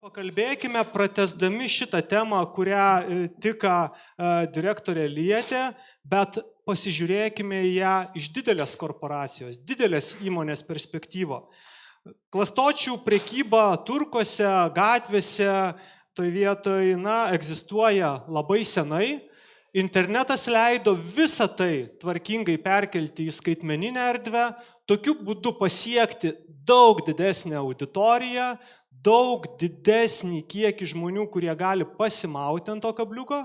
Pakalbėkime, pratęsdami šitą temą, kurią tik direktorė lietė, bet pasižiūrėkime į ją iš didelės korporacijos, didelės įmonės perspektyvo. Klastočių prekyba turkuose, gatvėse, toj vietoj, egzistuoja labai senai. Internetas leido visą tai tvarkingai perkelti į skaitmeninę erdvę, tokiu būdu pasiekti daug didesnę auditoriją, daug didesnį kiekį žmonių, kurie gali pasimauti ant to kabliuko,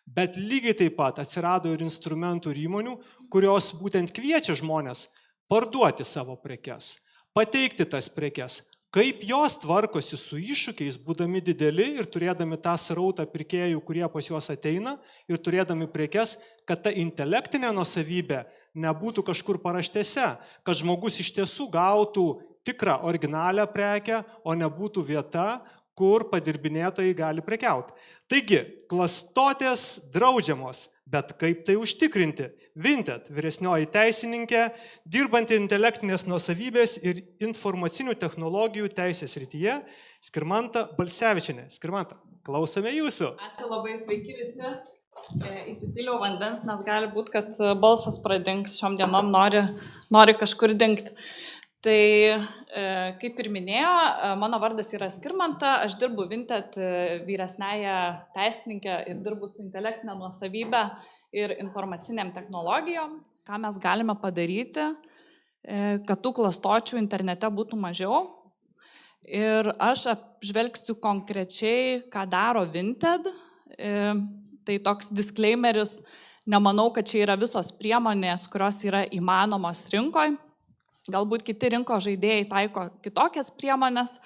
bet lygiai taip pat atsirado ir instrumentų ir įmonių, kurios būtent kviečia žmonės parduoti savo prekes, pateikti tas prekes, kaip jos tvarkosi su iššūkiais, būdami dideli ir turėdami tą srautą pirkėjų, kurie pas juos ateina ir turėdami prekes, kad ta intelektinė nuosavybė nebūtų kažkur paraštėse, kad žmogus iš tiesų gautų tikrą originalią prekę, o nebūtų vieta, kur padirbinėtojai gali prekiauti. Taigi, klastotės draudžiamos, bet kaip tai užtikrinti? Vinted, vyresnioji teisininkė, dirbanti intelektinės nuosavybės ir informacinių technologijų teisės srityje, Skirmanta Balsevičienė. Skirmanta, klausome jūsų. Ačiū labai, sveiki visi. Įsipyliau vandens, nes gali būti, kad balsas pradings šiom dienom, nori kažkur dingti. Tai, kaip ir minėjo, mano vardas yra Skirmanta, aš dirbu Vinted vyresnėje teisininkė ir dirbu su intelektinė nuosavybė ir informaciniam technologijom. Ką mes galime padaryti, kad tų klastočių internete būtų mažiau. Ir aš apžvelgsiu konkrečiai, ką daro Vinted. Tai toks disclaimeris, nemanau, kad čia yra visos priemonės, kurios yra įmanomos rinkoje. Galbūt kiti rinkos žaidėjai taiko kitokias priemonės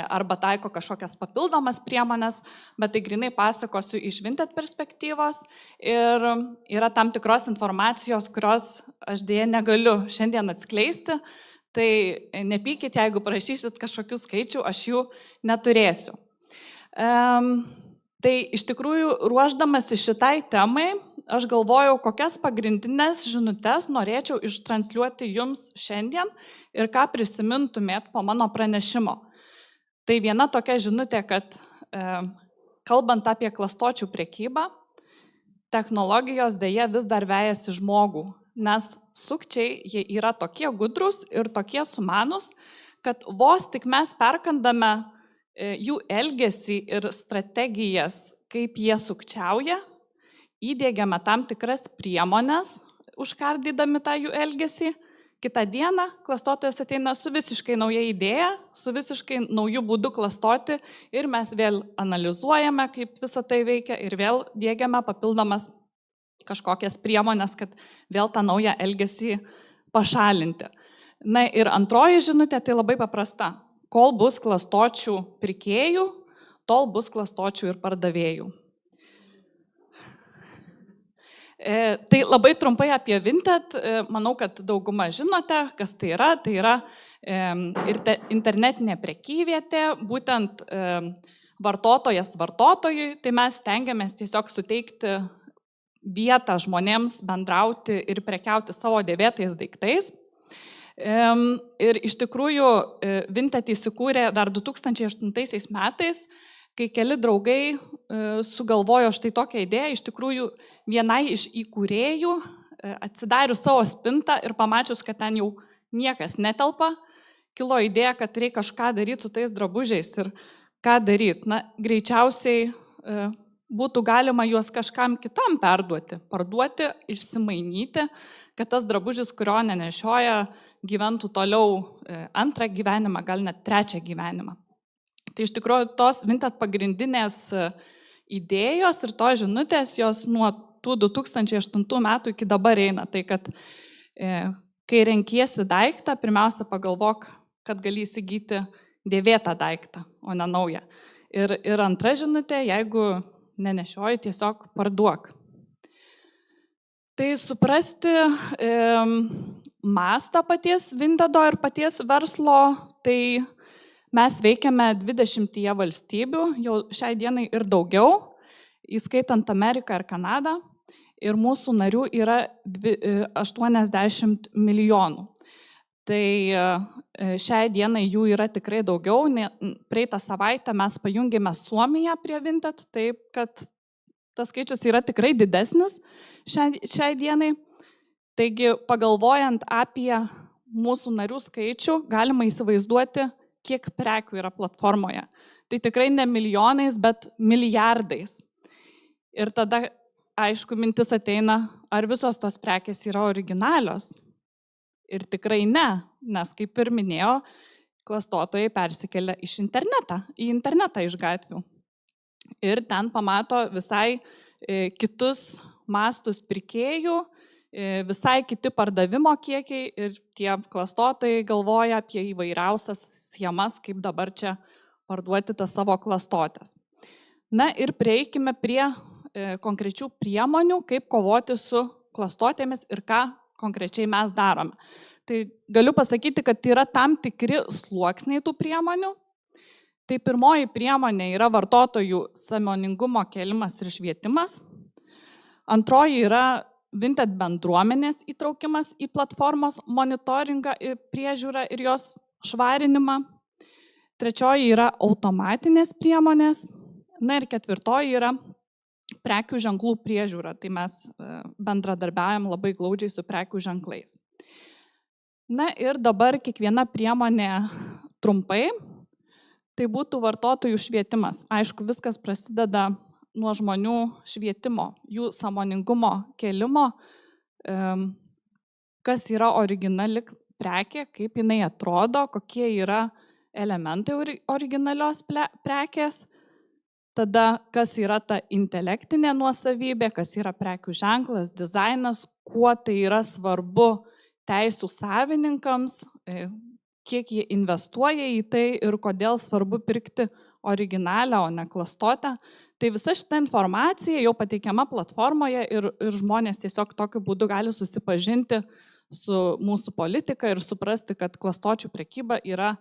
arba taiko kažkokias papildomas priemonės, bet tai grinai pasakosiu iš Vinted perspektyvos ir yra tam tikros informacijos, kurios aš dėja negaliu šiandien atskleisti, tai nepykit, jeigu prašysit kažkokių skaičių, aš jų neturėsiu. Tai iš tikrųjų, ruošdamasi šitai temai, aš galvojau, kokias pagrindinės žinutes norėčiau ištransliuoti jums šiandien ir ką prisimintumėt po mano pranešimo. Tai viena tokia žinutė, kad kalbant apie klastočių prekybą, technologijos dėja vis dar vejasi žmogų, nes sukčiai jie yra tokie gudrus ir tokie sumanus, kad vos tik mes perkandame jų elgesį ir strategijas, kaip jie sukčiauja, įdiegiame tam tikras priemonės, užkardydami tą jų elgesį. Kitą dieną klastotojas ateina su visiškai nauja idėja, su visiškai naujų būdų klastoti ir mes vėl analizuojame, kaip visa tai veikia ir vėl diegiame papildomas kažkokias priemonės, kad vėl tą naują elgesį pašalinti. Na ir antroji žinutė tai labai paprasta. Kol bus klastočių pirkėjų, tol bus klastočių ir pardavėjų. Tai labai trumpai apie Vinted, manau, kad dauguma žinote, kas tai yra. Tai yra internetinė prekyvietė, būtent vartotojas vartotojui, tai mes stengiamės tiesiog suteikti vietą žmonėms bendrauti ir prekiauti savo dėvėtais daiktais. Ir iš tikrųjų Vinted įsikūrė dar 2008 metais, kai keli draugai sugalvojo štai tokią idėją, iš tikrųjų vienai iš įkūrėjų atsidarius savo spintą ir pamačius, kad ten jau niekas netelpa, kilo idėja, kad reikia kažką daryti su tais drabužiais ir ką daryti. Na, greičiausiai būtų galima juos kažkam kitam perduoti, parduoti, išsimainyti, kad tas drabužis, kurio nenešioja, gyventų toliau antrą gyvenimą, gal net trečią gyvenimą. Tai iš tikrųjų tos Vinted pagrindinės idėjos ir tos žinutės, jos nuo tų 2008 metų iki dabar eina. Tai kad kai renkiesi daiktą, pirmiausia pagalvok, kad gali įsigyti dėvėtą daiktą, o ne naują. Ir antra žinutė, jeigu nenešioji, tiesiog parduok. Tai suprasti mastą paties Vintedo ir paties verslo, tai mes veikiame 20 valstybių, jau šiai dienai ir daugiau, įskaitant Ameriką ir Kanadą, ir mūsų narių yra 80 milijonų. Tai šiai dienai jų yra tikrai daugiau. Praeitą savaitę mes pajungėme Suomiją prie Vinted, taip kad tas skaičius yra tikrai didesnis šiai dienai. Taigi, pagalvojant apie mūsų narių skaičių, galima įsivaizduoti, kiek prekių yra platformoje. Tai tikrai ne milijonais, bet milijardais. Ir tada, aišku, mintis ateina, ar visos tos prekės yra originalios. Ir tikrai ne, nes kaip ir minėjo, klastotojai persikelia į internetą iš gatvių. Ir ten pamato visai kitus mastus pirkėjų, visai kiti pardavimo kiekiai ir tie klastotojai galvoja apie įvairiausias schemas, kaip dabar čia parduoti tas savo klastotės. Na ir prieikime prie konkrečių priemonių, kaip kovoti su klastotėmis ir ką konkrečiai mes darome. Tai galiu pasakyti, kad yra tam tikri sluoksniai tų priemonių. Tai pirmoji priemonė yra vartotojų sąmoningumo kėlimas ir švietimas. Antroji yra Vinted bendruomenės įtraukimas į platformos monitoringą ir priežiūrą ir jos švarinimą. Trečioji yra automatinės priemonės. Na ir ketvirtoji yra prekių ženklų priežiūra. Tai mes bendradarbiaujam labai glaudžiai su prekių ženklais. Na ir dabar kiekviena priemonė trumpai. Tai būtų vartotojų švietimas. Aišku, viskas prasideda nuo žmonių švietimo, jų sąmoningumo kėlimo, kas yra originali prekė, kaip jinai atrodo, kokie yra elementai originalios prekės, tada kas yra ta intelektinė nuosavybė, kas yra prekių ženklas, dizainas, kuo tai yra svarbu teisų savininkams, kiek jie investuoja į tai ir kodėl svarbu pirkti originalią, o ne klastotę. Tai visa šita informacija jau pateikiama platformoje ir žmonės tiesiog tokiu būdu gali susipažinti su mūsų politika ir suprasti, kad klastočių prekyba yra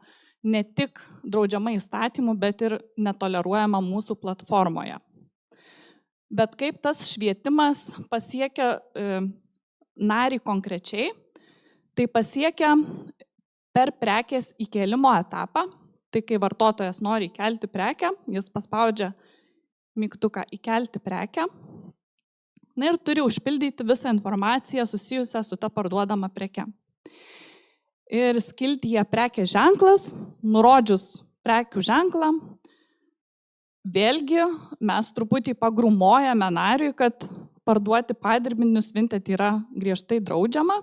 ne tik draudžiama įstatymų, bet ir netoleruojama mūsų platformoje. Bet kaip tas švietimas pasiekia narį konkrečiai, tai pasiekia per prekės įkėlimo etapą. Tai kai vartotojas nori įkelti prekę, jis paspaudžia mygtuką įkelti prekę. Na ir turi užpildyti visą informaciją susijusią su ta parduodama preke. Ir skiltyje prekės ženklas, nurodžius prekių ženklą, vėlgi mes truputį pagrumojame nariui, kad parduoti padirbinius Vinted yra griežtai draudžiama.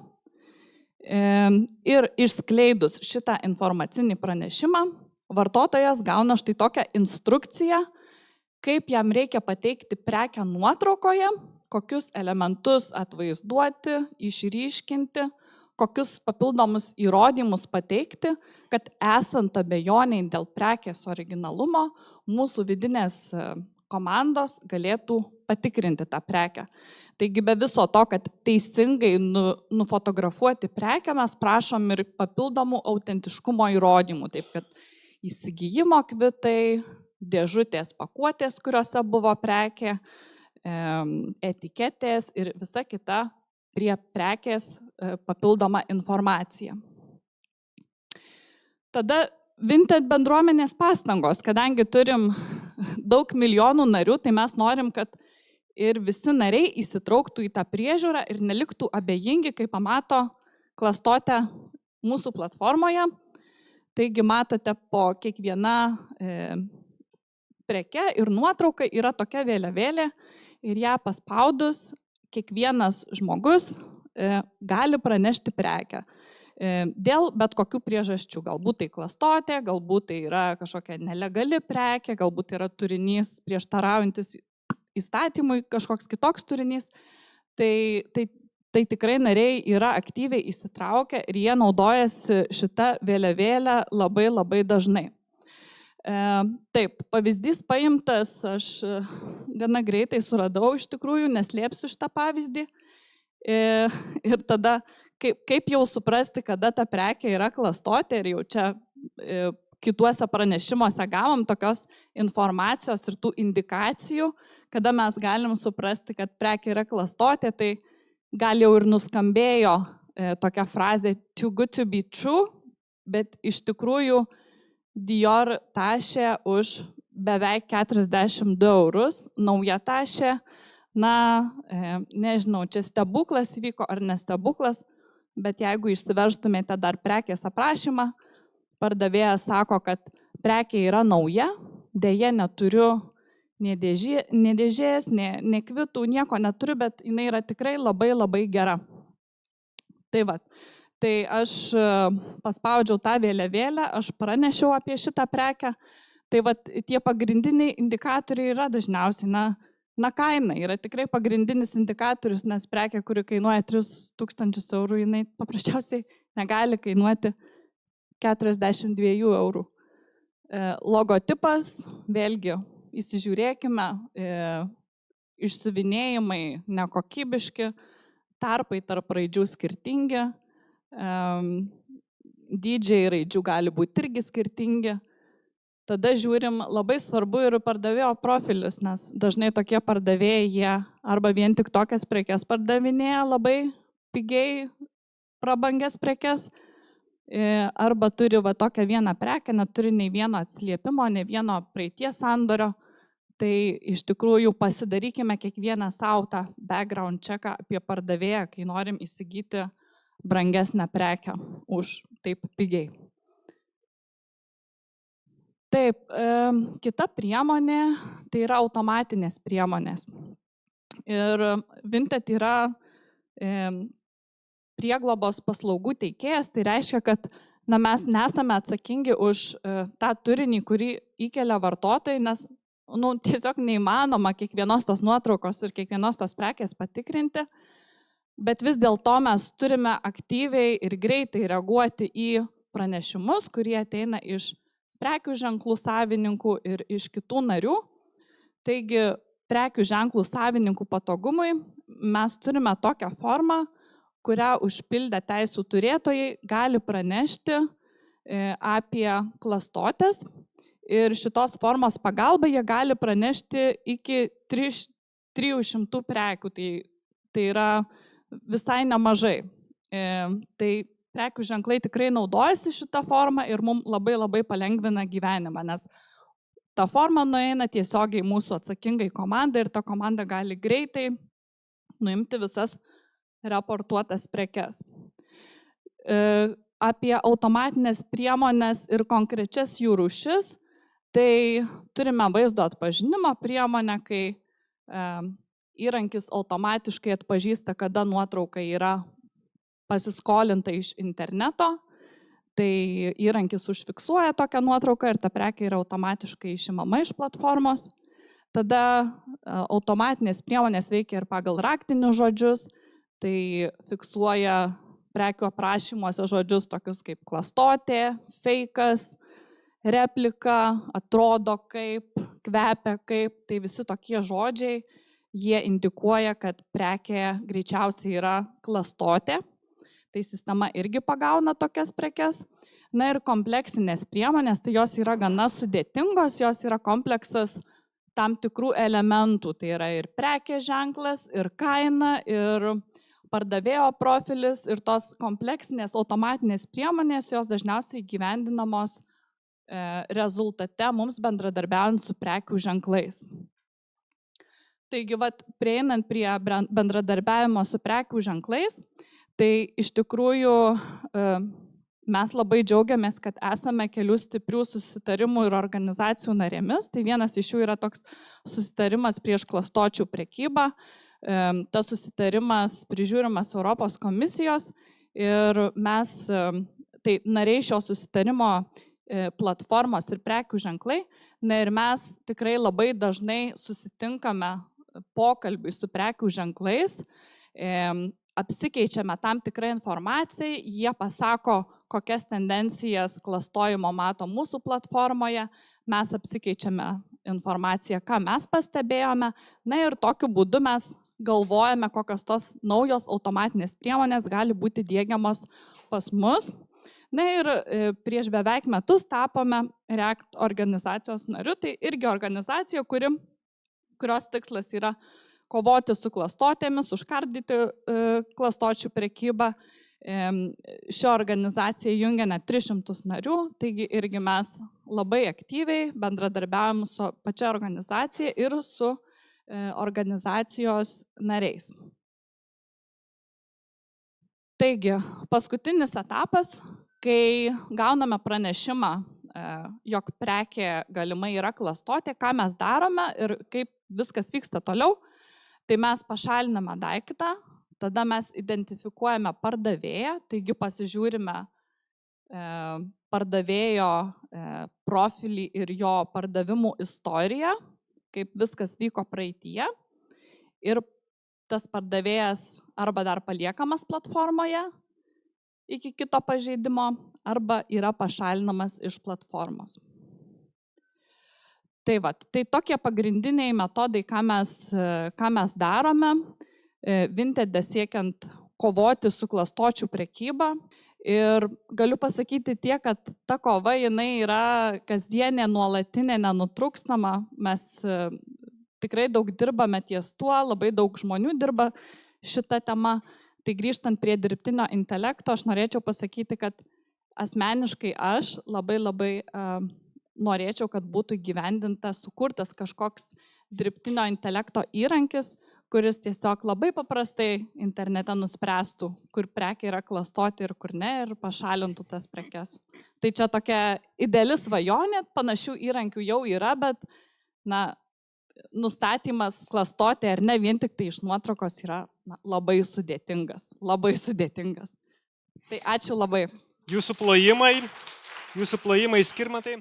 Ir išskleidus šitą informacinį pranešimą, vartotojas gauna štai tokią instrukciją, kaip jam reikia pateikti prekę nuotraukoje, kokius elementus atvaizduoti, išryškinti, kokius papildomus įrodymus pateikti, kad esant abejoniai dėl prekės originalumo, mūsų vidinės komandos galėtų patikrinti tą prekę. Taigi be viso to, kad teisingai nufotografuoti prekę, mes prašom ir papildomų autentiškumo įrodymų, taip kad įsigijimo kvitai, dėžutės pakuotės, kuriuose buvo prekė, etiketės ir visa kita prie prekės papildoma informacija. Tada Vinted bendruomenės pastangos, kadangi turim daug milijonų narių, tai mes norim, kad ir visi nariai įsitrauktų į tą priežiūrą ir neliktų abejingi, kai pamato klastotę mūsų platformoje. Taigi matote, po kiekviena preke ir nuotrauka yra tokia vėliavėlė ir ją paspaudus kiekvienas žmogus gali pranešti prekę. Dėl bet kokių priežasčių. Galbūt tai klastotė, galbūt tai yra kažkokia nelegali prekė, galbūt yra turinys prieštaraujantis įstatymui, kažkoks kitoks turinys. Tai tikrai nariai yra aktyviai įsitraukę ir jie naudojasi šitą vėliavėlę labai labai dažnai. Taip, pavyzdys paimtas, aš gana greitai suradau iš tikrųjų, neslėpsiu šitą pavyzdį. Ir tada, kaip jau suprasti, kada ta prekė yra klastotė ir jau čia kituose pranešimuose gavom tokios informacijos ir tų indikacijų, kada mes galim suprasti, kad prekė yra klastotė, tai gal jau ir nuskambėjo tokia frazė too good to be true, bet iš tikrųjų Dior tašė už beveik 42 eurus, nauja tašė, nežinau, čia stebuklas įvyko ar ne stebuklas, bet jeigu išsiverstumėte dar prekės aprašymą, pardavėjas sako, kad prekė yra nauja, dėje neturiu nei dėžės, nei kvitų, nieko neturiu, bet jinai yra tikrai labai labai gera. Tai va, tai aš paspaudžiau tą vėliavėlę, aš pranešiau apie šitą prekę, tai va tie pagrindiniai indikatoriai yra dažniausiai, kaina yra tikrai pagrindinis indikatorius, nes prekė, kuri kainuoja 3000 eurų, jinai paprasčiausiai negali kainuoti 42 eurų. Logotipas, vėlgi, įsižiūrėkime, išsiuvinėjimai nekokybiški, tarpai tarp raidžių skirtingi, dydžiai raidžių gali būti irgi skirtingi. Tada žiūrim, labai svarbu ir pardavėjo profilis, nes dažnai tokie pardavėjai, jie arba vien tik tokias prekes pardavinėja labai pigiai prabangias prekes, arba turi va tokią vieną prekę, neturi nei vieno atsiliepimo, nei vieno praeities sandorio. Tai iš tikrųjų pasidarykime kiekvieną savo tą background checką apie pardavėją, kai norim įsigyti brangesnę prekę už taip pigiai. Taip, kita priemonė tai yra automatinės priemonės. Ir Vinted yra prieglobos paslaugų teikėjas, tai reiškia, kad mes nesame atsakingi už tą turinį, kurį įkelia vartotojai, nes tiesiog neįmanoma kiekvienos tos nuotraukos ir kiekvienos tos prekės patikrinti, bet vis dėlto mes turime aktyviai ir greitai reaguoti į pranešimus, kurie ateina iš prekių ženklų savininkų ir iš kitų narių. Taigi, prekių ženklų savininkų patogumui mes turime tokią formą, kurią užpildę teisų turėtojai gali pranešti apie klastotės. Ir šitos formos pagalba jie gali pranešti iki 300 prekių, tai yra visai nemažai. Tai prekių ženklai tikrai naudojasi šitą formą ir mums labai labai palengvina gyvenimą, nes ta forma nueina tiesiogiai mūsų atsakingai komandai ir ta komanda gali greitai nuimti visas raportuotas prekes. Apie automatinės priemonės ir konkrečias jų rūšis. Tai turime vaizdo atpažinimo priemonę, kai įrankis automatiškai atpažįsta, kada nuotrauka yra pasiskolinta iš interneto. Tai įrankis užfiksuoja tokią nuotrauką ir ta prekė yra automatiškai išimama iš platformos. Tada automatinės priemonės veikia ir pagal raktinius žodžius. Tai fiksuoja prekių aprašymuose žodžius tokius kaip klastotė, feikas, replika, atrodo kaip, kvepia kaip, tai visi tokie žodžiai, jie indikuoja, kad prekė greičiausiai yra klastotė. Tai sistema irgi pagauna tokias prekes. Ir kompleksinės priemonės, tai jos yra gana sudėtingos, jos yra kompleksas tam tikrų elementų. Tai yra ir prekės ženklas, ir kaina, ir pardavėjo profilis, ir tos kompleksinės automatinės priemonės, jos dažniausiai įgyvendinamos rezultate mums bendradarbiaujant su prekių ženklais. Taigi, prieinant prie bendradarbiavimo su prekių ženklais, tai iš tikrųjų mes labai džiaugiamės, kad esame kelių stiprių susitarimų ir organizacijų narėmis. Tai vienas iš jų yra toks susitarimas prieš klastočių prekybą. Tas susitarimas prižiūrimas Europos komisijos ir mes, tai nariai šio susitarimo platformos ir prekių ženklai, ir mes tikrai labai dažnai susitinkame pokalbiui su prekių ženklais, apsikeičiame tam tikrą informaciją, jie pasako, kokias tendencijas klastojimo mato mūsų platformoje, mes apsikeičiame informaciją, ką mes pastebėjome, ir tokiu būdu mes galvojame, kokios tos naujos automatinės priemonės gali būti diegiamos pas mus. Ir prieš beveik metus tapome React organizacijos nariu, tai irgi organizacija, kurios tikslas yra kovoti su klastotėmis, užkardyti klastočių prekybą Ši organizacija jungia net 300 narių, taigi irgi mes labai aktyviai bendradarbiavame su pačia organizacija ir su organizacijos nariais. Taigi, paskutinis etapas, kai gauname pranešimą, jog prekė galimai yra klastotė, ką mes darome ir kaip viskas vyksta toliau, tai mes pašaliname daiktą, tada mes identifikuojame pardavėją, taigi pasižiūrime pardavėjo profilį ir jo pardavimų istoriją, kaip viskas vyko praeityje. Ir tas pardavėjas arba dar paliekamas platformoje iki kito pažeidimo, arba yra pašalinamas iš platformos. Tai tokie pagrindiniai metodai, ką mes darome, Vinted siekiant kovoti su klastočių prekyba. Ir galiu pasakyti tiek, kad ta kova jinai yra kasdienė, nuolatinė, nenutrūkstama. Mes tikrai daug dirbame ties tuo, labai daug žmonių dirba šitą temą. Tai grįžtant prie dirbtinio intelekto, aš norėčiau pasakyti, kad asmeniškai aš labai norėčiau, kad būtų įgyvendintas, sukurtas kažkoks dirbtinio intelekto įrankis, kuris tiesiog labai paprastai internete nuspręstų, kur prekė yra klastoti ir kur ne, ir pašalintų tas prekes. Tai čia tokia ideali svajonė, panašių įrankių jau yra, bet nustatymas klastoti ar ne vien tik tai iš nuotraukos yra labai sudėtingas. Tai ačiū labai. Jūsų plojimai Skirmantai.